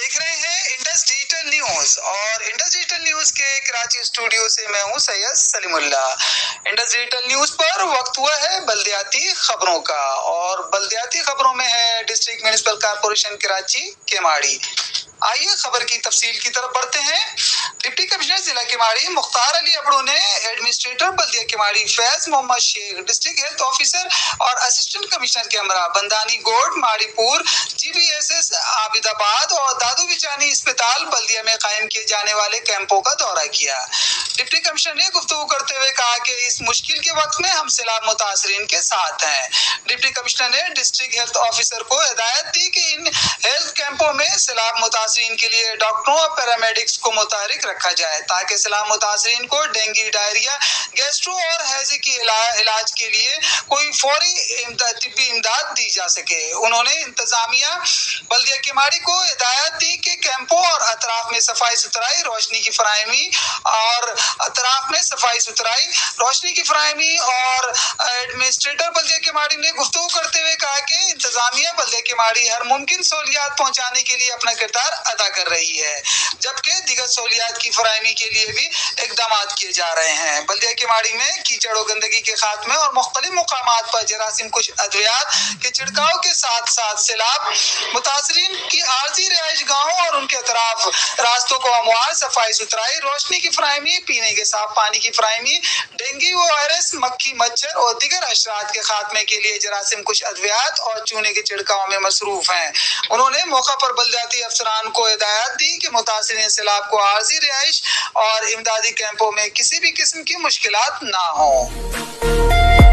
देख रहे हैं इंडस डिजिटल न्यूज और इंडस डिजिटल न्यूज के कराची स्टूडियो से मैं हूं Syed Salimullah. Indus digital news पर वक्त हुआ है बल्दियाती खबरों का और बल्दियाती खबरों में है district municipal corporation Karachi Keamari. आइए खबर की तफसील की तरफ बढ़ते हैं। डिप्टी कमिश्नर जिला केमाड़ी मुख्तार अली अबड़ू ने administrator Baldia Keamari Faiz Mohammad Shaikh, district health officer और असिस्टेंट कमिश्नर के हमरा बंदानी गोड, माड़ीपुर, GBSS आबिदाबाद और दादू बिचानी अस्पताल बल्दिया में कायम किए जाने वाले कैंपों का दौरा किया। डिप्टी कमिश्नर ने गुफ्तगू करते हुए कहा कि इस मुश्किल के वक्त में हम सैलाब मुतासरीन के साथ हैं। डिप्टी कमिश्नर ने डिस्ट्रिक्ट हेल्थ ऑफिसर को हिदायत दी कि इन हेल्थ कैंपों में सैलाब मुतासरीन के लिए डॉक्टरों और पैरामेडिक्स को मुतहरिक रखा जाए ताकि सैलाब मुतासरीन को डेंगू, डायरिया, गैस्ट्रो और हैजे की इलाज के लिए कोई फौरी तिब्बी इमदाद दी जा सके। उन्होंने इंतजामिया बल्दिया केमाड़ी को हिदायत दी कि कैंपों और अतराफ में सफाई सुथराई, रोशनी की फराहमी और एडमिनिस्ट्रेटर बल्दिया केमाड़ी ने गुफ्तगू करते हुए कहा कि इंतजामिया बल्दिया केमाड़ी हर मुमकिन सहूलियात पहुंचाने के लिए अपना किरदार अदा कर रही है, जबकि दीगर सहूलियात की फराहमी के लिए भी इकदाम किए जा रहे हैं। बल्दिया केमाड़ी में कीचड़ और गंदगी के खात्मे और मुख्तलिफ मुकामात पर जरासीम कुछ अद्वियात के छिड़काव के साथ साथ सैलाब मुतासरीन की आर्जी रिहाइश गाहों और उनके अतराफ रास्तों को हमवार, सफाई सुथराई, रोशनी की फराहमी, पीने के साफ पानी की फराहमी, डेंगू वायरस, मक्खी, मच्छर और दीगर अशरात के खात्मे के लिए जरासीम कुछ अद्वियात और चूने के छिड़काव में मसरूफ हैं। उन्होंने मौका पर बल्दियाती अफसरान को हिदायत दी कि मुतासरीन सैलाब को आर्जी रिहाइश और इमदादी कैंपों में किसी भी किस्म की मुश्किलात ना हो।